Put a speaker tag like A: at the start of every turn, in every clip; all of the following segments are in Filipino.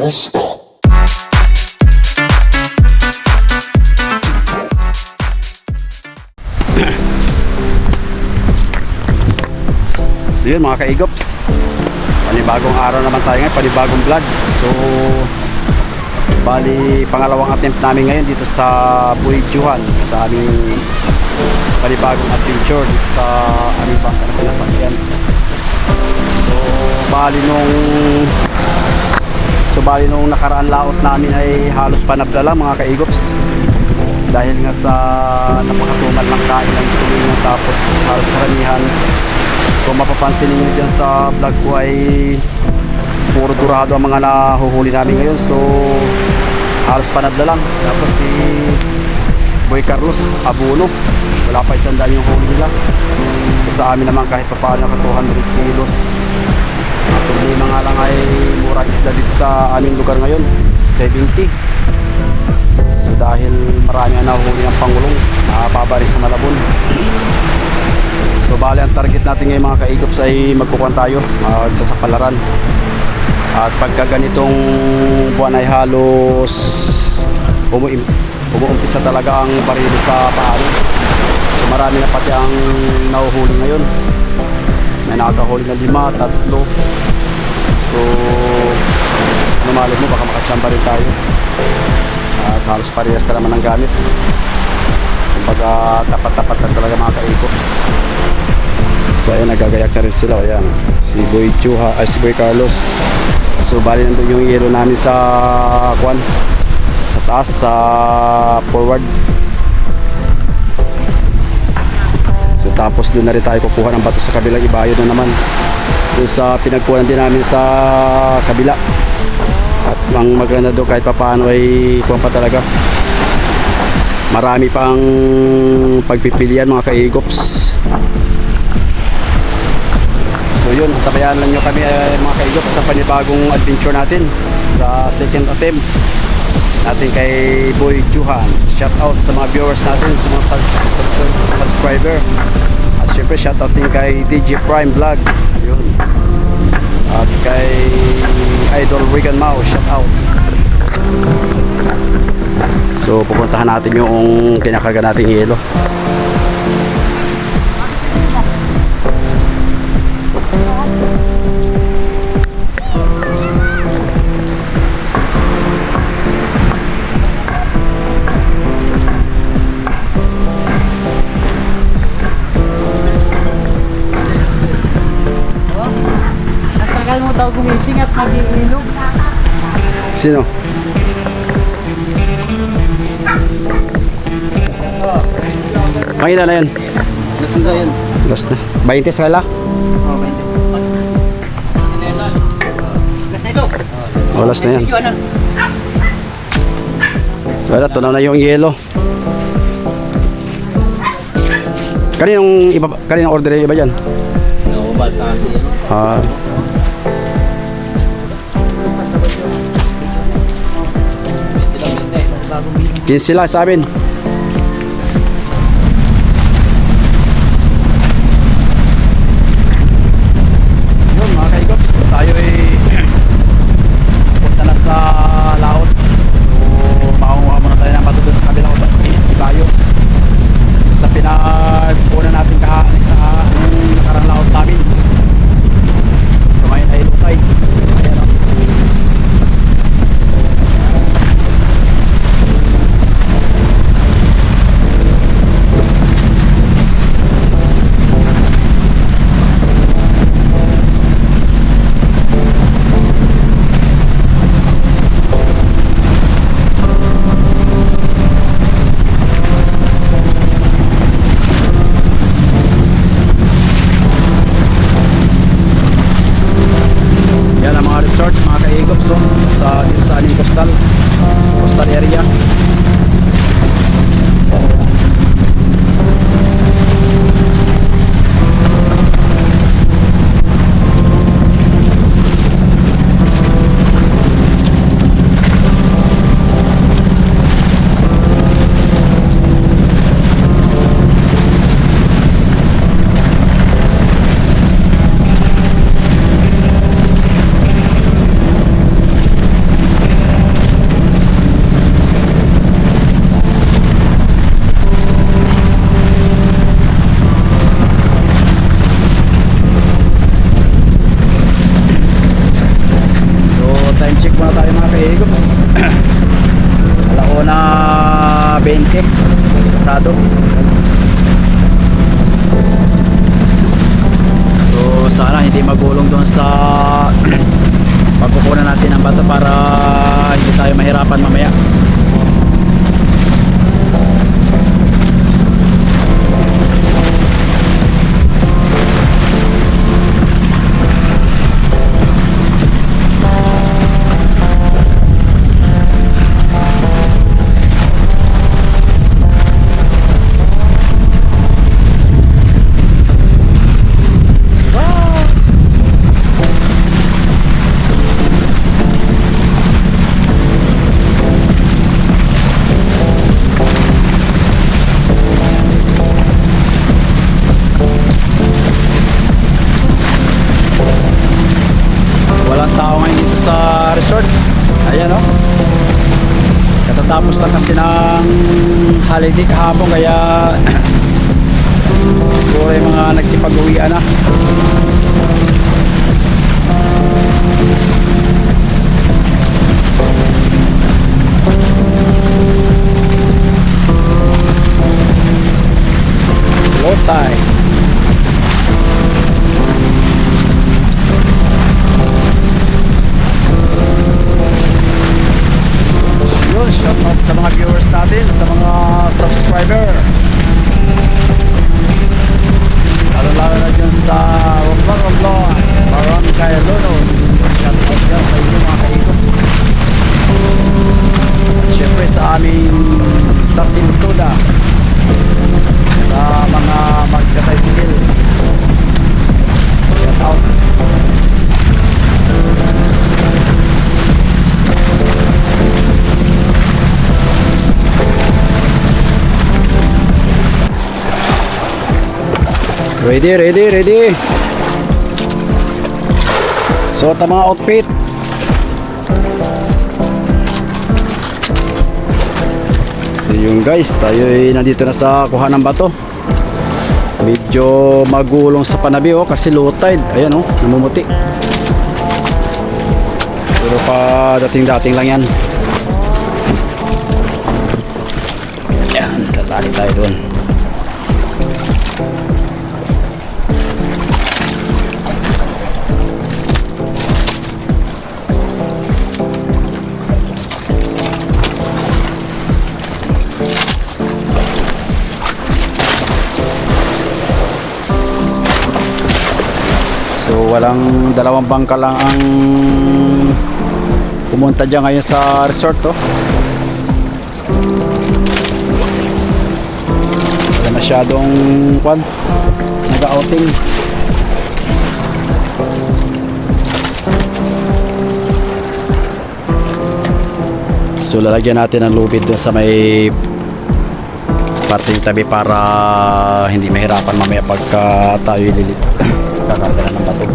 A: Basta.
B: So yun mga kaigops, panibagong araw naman tayo ngayon, panibagong vlog. So bali pangalawang attempt namin ngayon dito sa Buidjuhan, sa aming panibagong adventure dito sa aming bangka na sinasakyan. So bali nung nakaraan laot namin ay halos panabla lang mga kaigops, dahil nga sa napakatumal ng kain ng tuloy, tapos halos karamihan, kung mapapansin niyo dyan sa vlog ko, ay puro durado ang mga nahuhuli namin ngayon. So halos panabla lang. Tapos si Boy Carlos Abuno, wala pa 100 yung huli nila. So sa amin naman kahit pa paano naka 200 kilos. At problema nga lang ay mura isda dito sa aming lugar ngayon, 70. So dahil marami ang nahuhuli ng pangulong, nakababa rin sa Malabon. So bali ang target natin ngayon mga kaigops ay magkukuhan tayo, magsasapalaran. At pagka ganitong buwan ay halos umuumpisa talaga ang barili sa paano. So marami na pati ang nahuhuli ngayon. May nakakahuli na 5, 3. So ano malay mo, baka makachamba rin tayo. At halos parehas na naman ang gamit. Kumbaga tapat-tapat lang talaga mga kaigops. So ayan, nagagayak na rin sila. Ayan, si Boy Chuha, ay si Boy Carlos. So bali nandun yung yelo namin sa kwan, sa taas, sa forward. So tapos doon na rin tayo kukuha ng bato sa kabilang ibayo na naman, doon sa pinagkuhan din namin sa kabila. At ang maganda doon kahit papaano ay kuha pa talaga, marami pang pagpipilian mga kaigops. So yun, tabayan lang nyo kami mga kaigops sa panibagong adventure natin, sa second attempt natin kay Boy Juhan. Shout out sa mga viewers natin, sa mga subscriber. At syempre shout out din kay DJ Prime Vlog, yun. At kay Idol Regan Mau, shout out. So pupuntahan natin yung kinakarga nating yelo.
C: Tagal mo daw gumising at mag-iilog.
B: Sino? Pangila na yun?
C: Last na yun.
B: Last na. 20 sa kala?
C: Oo, 20.
B: Oh, last na yan. So wala, tunaw na yung yelo. Kaninong order yung iba dyan? Ah. Yun sila sa amin. Yun mga kaigops, tayo ay punta na sa laot. So makuha muna tayo ng bato doon sa kabilang ibayo, sa pinagpunan natin kahanik sa nakarang laot namin. So ngayon ay lutay. Ayan o. magulong doon sa pagkukunan natin ng bato para hindi tayo mahirapan mamaya. Resort. Ayan o. Katatapos lang kasi ng holiday kahapon kaya siguro yung mga nagsipag-uwian na. Low tide. Shoutout sa mga viewers natin, sa mga subscriber, lalo na dyan sa Romblon, Barangay Lonos. Shoutout dyan sa inyo mga kaigups. At syempre sa amin sa Sintuda, sa mga magka-tricycle, shoutout. Ready. So, ito mga outfit. So, yun guys, tayo ay nandito na sa kuha ng bato. Medyo magulong sa panabi kasi low tide. Ayan namumuti. Pero pa dating lang yan. Ayan, tatali tayo doon. Walang dalawang bangka lang ang pumunta dyan ngayon sa resort wala masyadong nag-outing. So lalagyan natin ng lubid doon sa may parting tabi para hindi mahirapan mamaya pagka tayo kakarga na ng bato.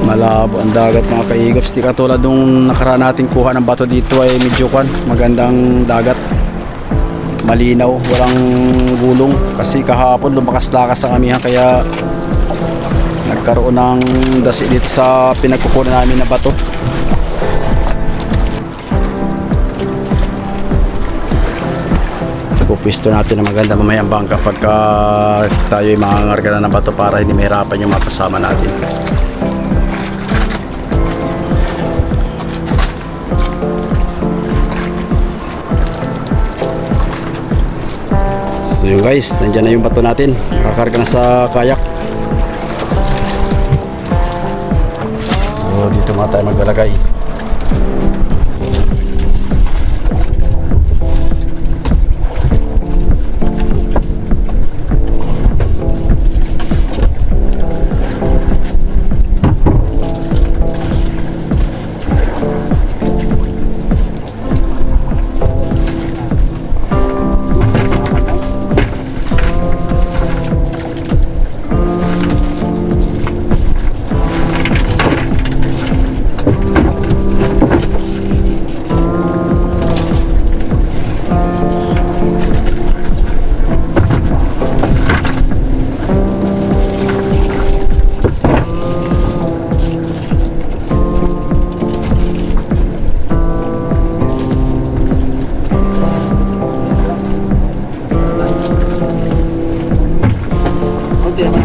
B: Malabo ang dagat mga kaigops, di katulad nung nakaraan natin kuha ng bato dito ay medyo magandang dagat, malinaw, walang gulong kasi kahapon lumakas-lakas ang amihan kaya nagkaroon ng dasi dito sa pinagkukunan namin na bato. Pupisto natin na maganda mamaya ang bangka pagka tayo ay mangangarga na ng bato para hindi mahirapan yung mga kasama natin. So yun guys, nandiyan na yung bato natin, kakarga na sa kayak. So dito mga tayo maglalagay.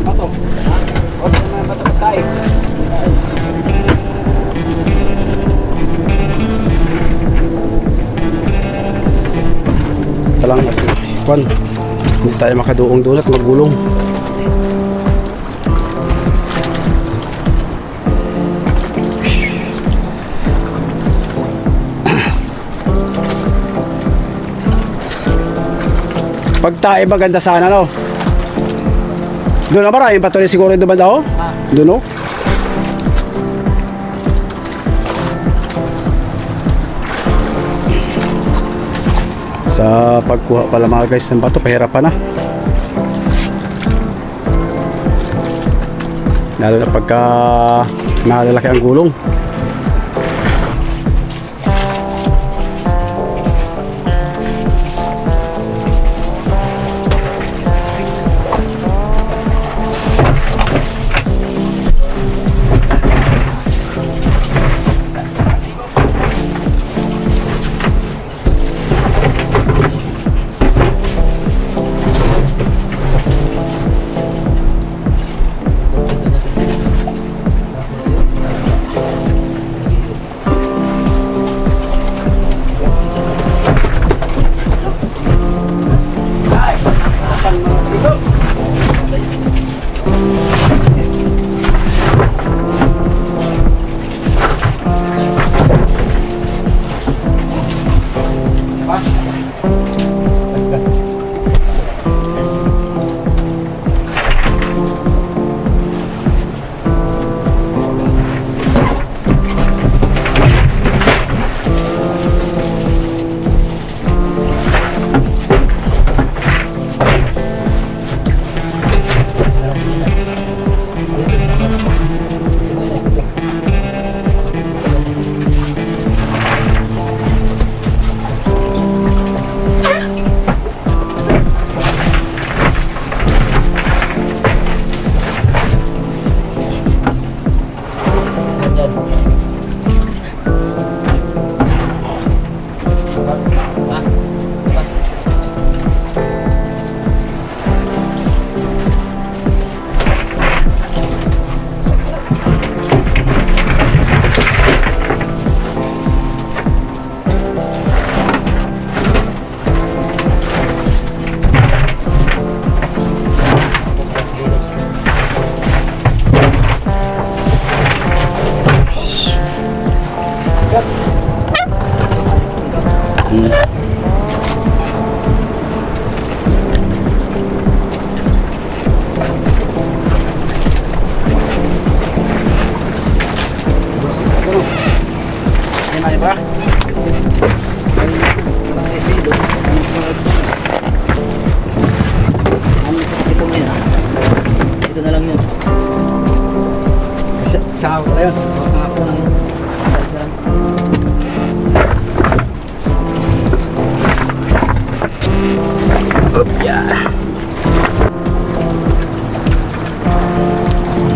B: bato. O, ito na yung bato pagkain. Ito lang at kwan. Hindi tayo makaduong doon at magulong. Pagtae maganda sana, no? Doon na maraming patuloy siguro doon ba daw? Doon, no? Sa pagkuha pala mga guys ng bato, pahirapan na. Lalo na pagka nalalaki ang gulong.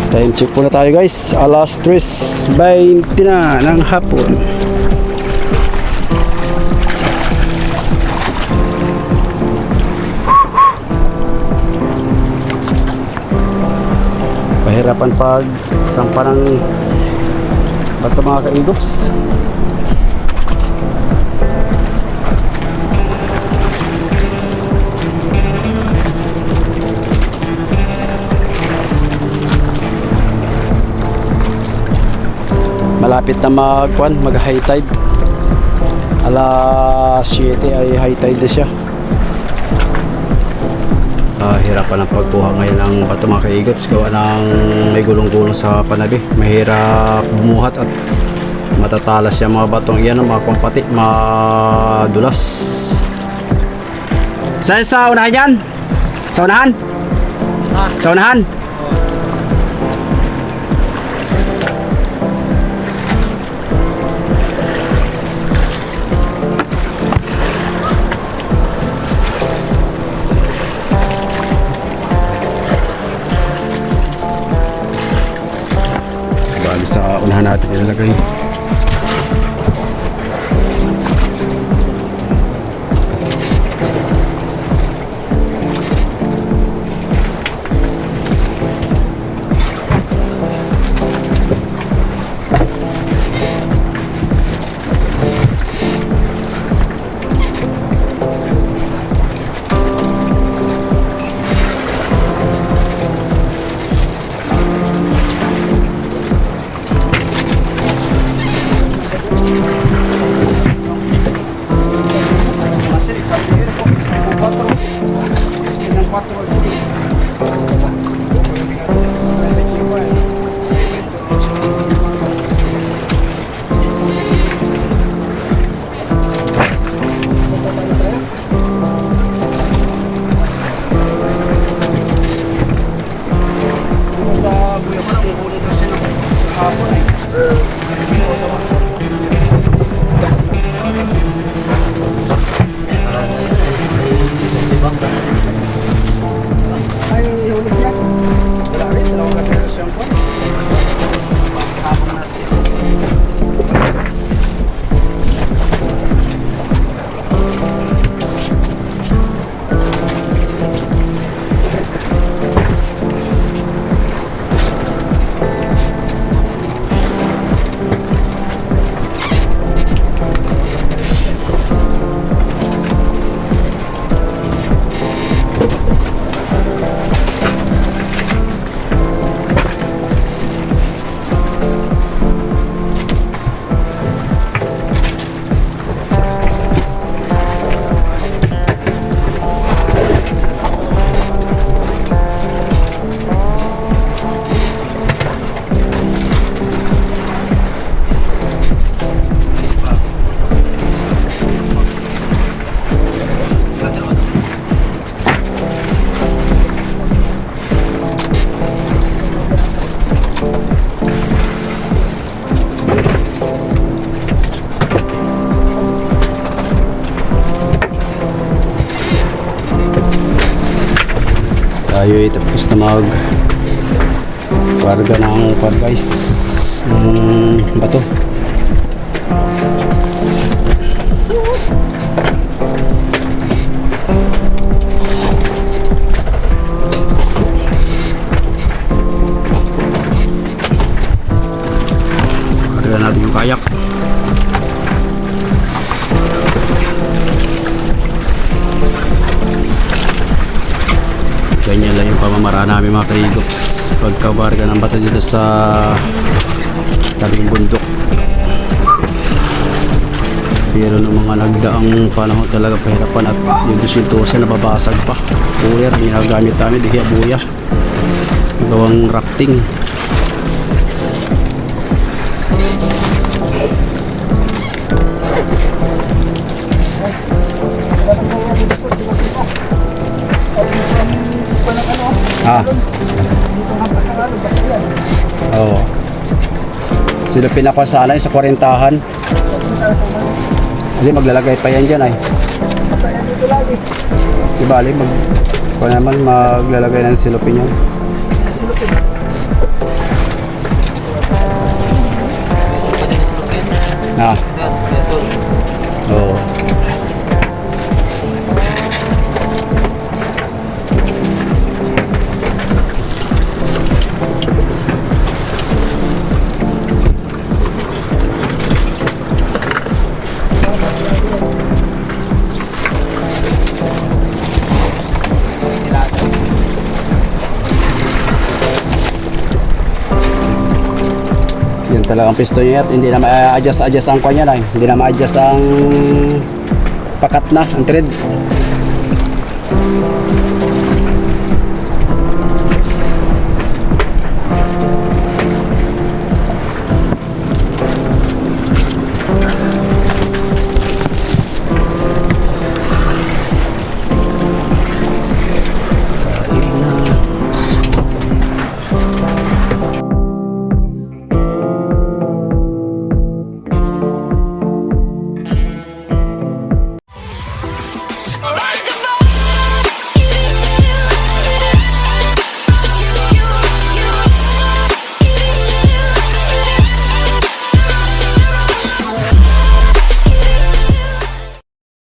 B: Time check po na tayo guys. Alas 3:20 na ng hapon. Pahirapan pag sampa ng bato mga kaigops. Malapit na mag high tide. Alas 7 ay high tide na siya. Hirapan ang pagkuha ngayon ng bato mga kaigops. Gawa ng may gulong-gulong sa panabi. Mahirap bumuhat at matatalas yung mga batong iyan, mga kumpati, madulas. Sa unahan yan? Sa unahan? Sa unahan? Sa unahan natin ilalagay. ko sa buya ko lang, kukulit na siya ng hapon eh.
C: Ay, ihulog siya.
B: Wala rin, dalawang gabi na siyang po. Sabong na siya. Tayo ay tapos na mag karga ng guys ng bato. Karga natin yung kayak. Ganyan lang yung pamamaraan namin mga kaigops pagkabarga ng bato dito sa tabing bundok. Pero nung mga nagdaang panahon talaga pahirapan at yung 200 nababasag pa. Puwer ang ginagamit namin, di kaya buya gawang rafting. Ah.
C: Dito nga basta nga, basta yan.
B: Oo. Sila pinapasalay sa 40-han. Hindi maglalagay pa yan dyan ay.
C: Basta yan dito lagi.
B: Di bali kung naman maglalagay ng silupin yan.
C: Silupin.
B: Ah. Oo. Yan talagang piston niya at hindi na ma-adjust ang kanya lang. Hindi na ma-adjust ang pakat na, ang thread.